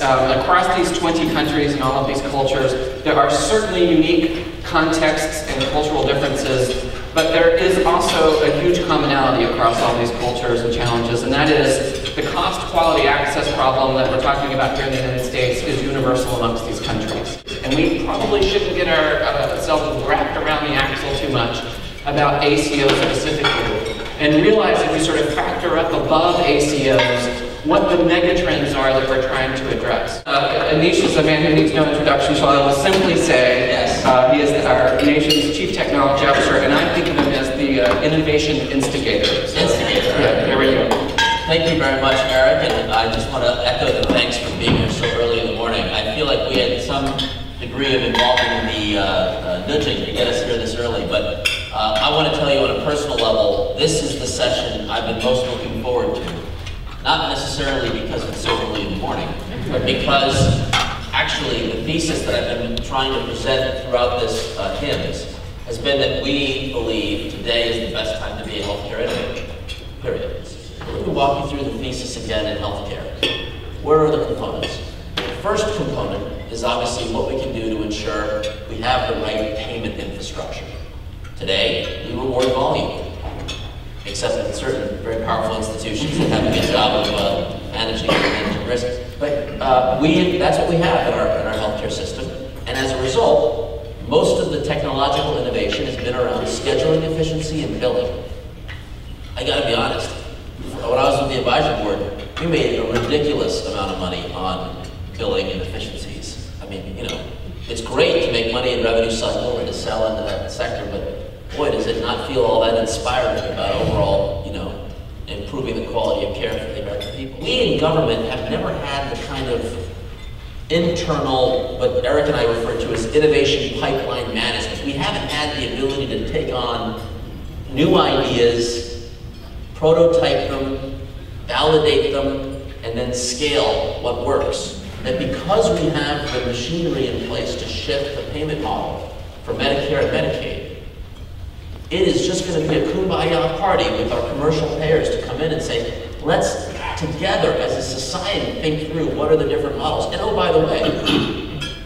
across these 20 countries and all of these cultures, there are certainly unique contexts and cultural differences, but there is also a huge commonality across all these cultures and challenges, and that is the cost-quality access problem that we're talking about here in the United States is universal amongst these countries. And we probably shouldn't get ourselves wrapped around the axle too much about ACO specifically, and realize if we sort of factor up above ACOs what the megatrends are that we're trying to address. Anish is a man who needs no introduction, so I will simply say he is our nation's Chief Technology Officer, and I think of him as the innovation instigator. So, yeah, here we go. Thank you very much, Eric, and I just want to echo the thanks for being here so early in the morning. I feel like we had some degree of involvement in the nudging to get us here this early, but I want to tell you on a personal level, this is the session I've been most looking forward to. Not necessarily because it's so early in the morning, but because actually the thesis that I've been trying to present throughout this HIMSS has been that we believe today is the best time to be a healthcare innovator, period. Let me walk you through the thesis again in healthcare. What are the components? The first component is obviously what we can do to ensure we have the right payment infrastructure. Today, we reward volume. Except in certain very powerful institutions that have a good job of managing risk. But that's what we have in our healthcare system. And as a result, most of the technological innovation has been around scheduling efficiency and billing. I gotta be honest, when I was with the advisory board, we made a ridiculous amount of money on billing and efficiencies. I mean, you know, it's great to make money in revenue cycle and to sell into that sector, but boy, does it not feel all that inspiring about overall, you know, improving the quality of care for the American people. We in government have never had the kind of internal, what Eric and I refer to as innovation pipeline management. We haven't had the ability to take on new ideas, prototype them, validate them, and then scale what works. And because we have the machinery in place to shift the payment model for Medicare and Medicaid, it is just going to be a kumbaya party with our commercial payers to come in and say, let's together as a society think through what are the different models. And oh, by the way,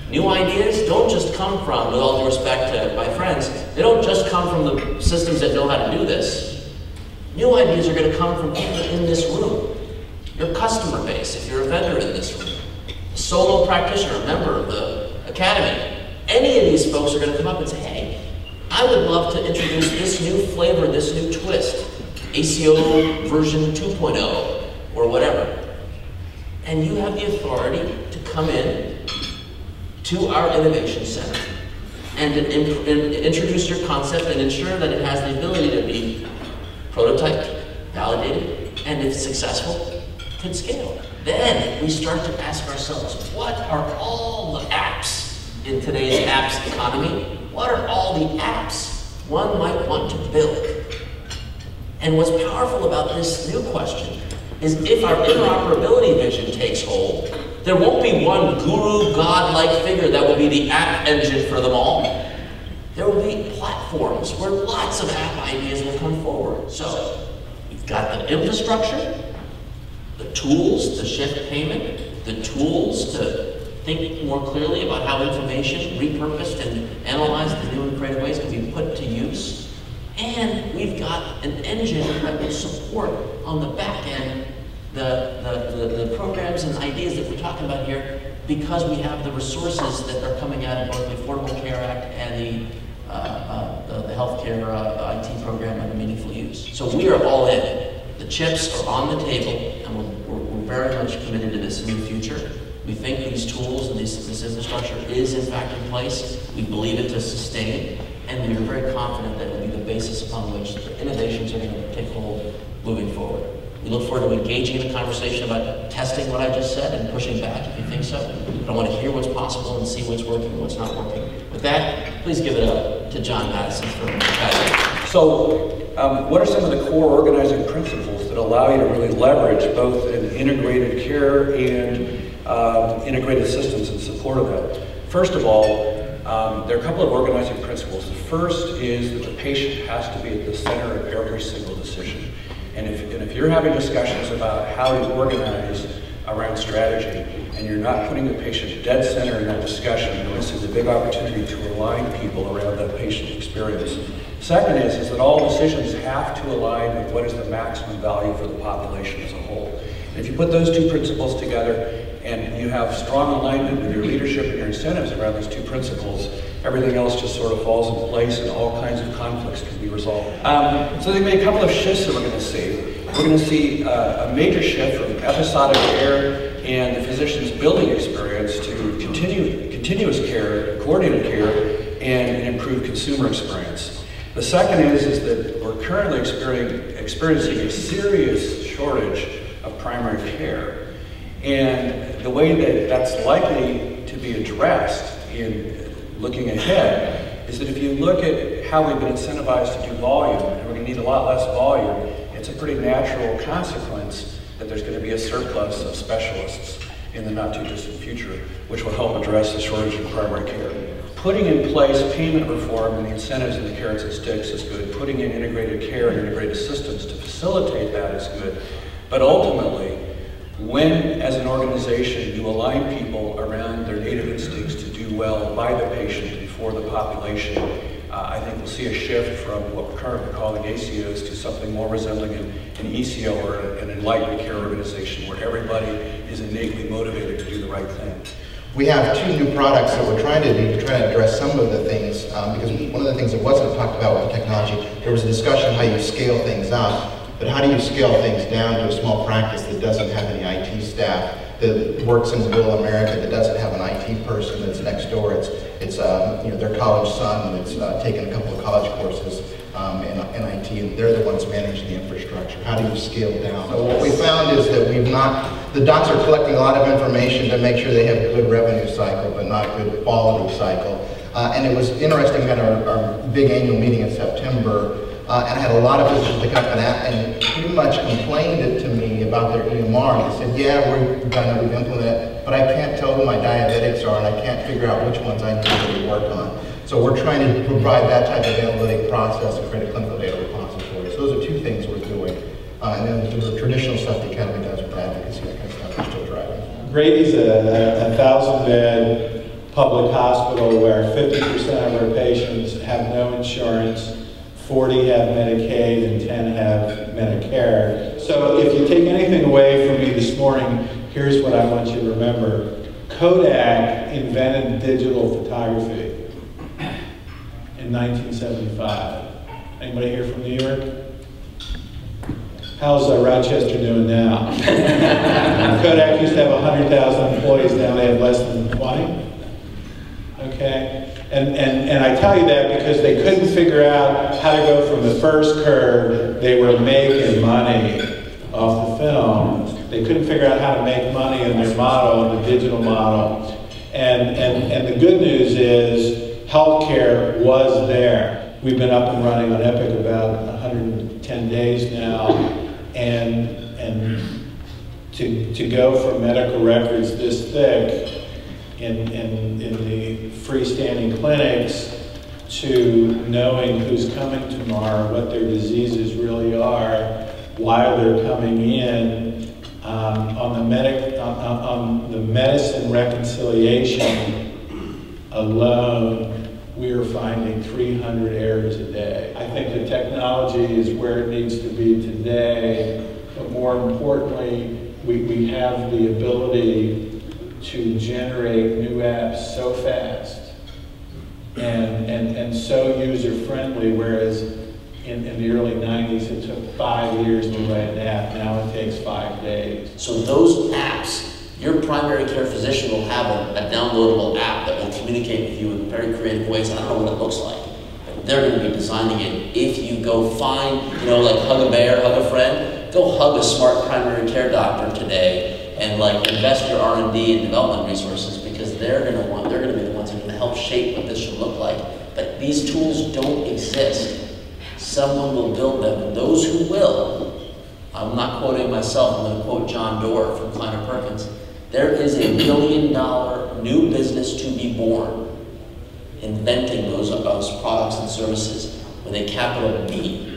new ideas don't just come from, with all due respect to my friends, they don't just come from the systems that know how to do this. New ideas are going to come from people in this room. Your customer base, if you're a vendor in this room, a solo practitioner, a member of the academy, any of these folks are going to come up and say, hey, I would love to introduce this new flavor, this new twist, ACO version 2.0 or whatever. And you have the authority to come in to our innovation center and introduce your concept and ensure that it has the ability to be prototyped, validated, and if successful, can scale. Then we start to ask ourselves, what are all the apps in today's apps economy? What are all the apps one might want to build? And what's powerful about this new question is if our interoperability vision takes hold, there won't be one guru, god-like figure that will be the app engine for them all. There will be platforms where lots of app ideas will come forward. So we've got the infrastructure, the tools to shift payment, the tools to think more clearly about how information, repurposed and analyzed in new and creative ways, can be put to use. And we've got an engine that will support on the back end the programs and ideas that we're talking about here because we have the resources that are coming out of both the Affordable Care Act and the healthcare IT program under meaningful use. So we are all in. The chips are on the table, and we're very much committed to this new future. We think these tools and this infrastructure is in fact in place. We believe it to sustain, and we are very confident that it will be the basis upon which the innovations are going to take hold moving forward. We look forward to engaging in the conversation about testing what I just said and pushing back if you think so. But I want to hear what's possible and see what's working and what's not working. With that, please give it up to John Mattison for guidance. So, what are some of the core organizing principles that allow you to really leverage both an integrated care and integrated systems in support of that? First of all, there are a couple of organizing principles. The first is that the patient has to be at the center of every single decision. And if you're having discussions about how to organize around strategy, and you're not putting the patient dead center in that discussion, and this is a big opportunity to align people around that patient experience. Second is that all decisions have to align with what is the maximum value for the population as a whole. And if you put those two principles together and you have strong alignment with your leadership and your incentives around those two principles, everything else just sort of falls into place and all kinds of conflicts can be resolved. So there may be a couple of shifts that we're going to see. We're going to see a major shift from episodic care and the physician's building experience to continuous care, coordinated care, and an improved consumer experience. The second is that we're currently experiencing a serious shortage of primary care. And the way that that's likely to be addressed in looking ahead is that if you look at how we've been incentivized to do volume, and we're going to need a lot less volume, it's a pretty natural consequence that there's going to be a surplus of specialists in the not too distant future, which will help address the shortage of primary care. Putting in place payment reform and the incentives and the carrots and sticks is good. Putting in integrated care and integrated systems to facilitate that is good. But ultimately, when as an organization you align people around their native instincts to do well by the patient and for the population, I think we'll see a shift from what we're currently calling ACOs to something more resembling an ECO or an enlightened care organization where everybody is innately motivated to do the right thing. We have two new products that we're trying to do to try to address some of the things, because one of the things that wasn't talked about with the technology, there was a discussion how you scale things up, but how do you scale things down to a small practice that doesn't have any IT staff, that works in rural America, that doesn't have an IT person that's next door. It's their college son that's taken a couple of college courses in IT, and they're the ones managing the infrastructure. How do you scale down? So what we found is that the docs are collecting a lot of information to make sure they have a good revenue cycle, but not good quality cycle. And it was interesting at our big annual meeting in September, and I had a lot of physicians that come up and pretty much complained it to me about their EMR. They said, yeah, we've done it, we've implemented it, but I can't tell who my diabetics are, and I can't figure out which ones I need to really work on. So we're trying to provide that type of analytic process and create a clinical data repository. So those are two things we're doing. And then the traditional stuff the academy does with advocacy, that kind of stuff, we're still driving. Grady's a 1,000-bed public hospital where 50% of our patients have no insurance, 40 have Medicaid, and 10 have Medicare. So if you take anything away from me this morning, here's what I want you to remember. Kodak invented digital photography in 1975. Anybody here from New York? How's Rochester doing now? Kodak used to have 100,000 employees, now they have less than 20. Okay? And I tell you that because they couldn't figure out how to go from the first curve. They were making money off the film. They couldn't figure out how to make money in their model, the digital model. And the good news is healthcare was there. We've been up and running on Epic about 110 days now. And to go from medical records this thick in the freestanding clinics to knowing who's coming tomorrow, what their diseases really are, while they're coming in, on the medicine reconciliation alone, we are finding 300 errors a day. I think the technology is where it needs to be today, but more importantly, we have the ability to generate new apps so fast and so user-friendly, whereas in the early 90s it took 5 years to write an app, now it takes 5 days. So those apps, your primary care physician will have a downloadable app that will communicate with you in very creative ways. I don't know what it looks like, but they're going to be designing it. If you go find, like hug a bear, hug a friend, go hug a smart primary care doctor today and invest your R&D and development resources, because they're going to be the ones who are going to help shape what this should look like. But these tools don't exist. Someone will build them, and those who will, I'm not quoting myself, I'm going to quote John Doerr from Kleiner Perkins, there is $1 billion new business to be born inventing those products and services with a capital B.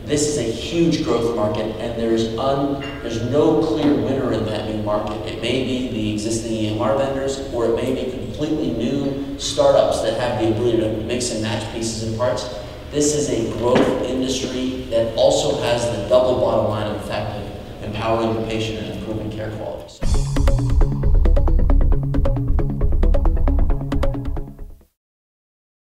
This is a huge growth market, and there's no clear winner in that new market. It may be the existing EMR vendors, or it may be completely new startups that have the ability to mix and match pieces and parts. This is a growth industry that also has the double bottom line of the fact of empowering the patient and improving care quality.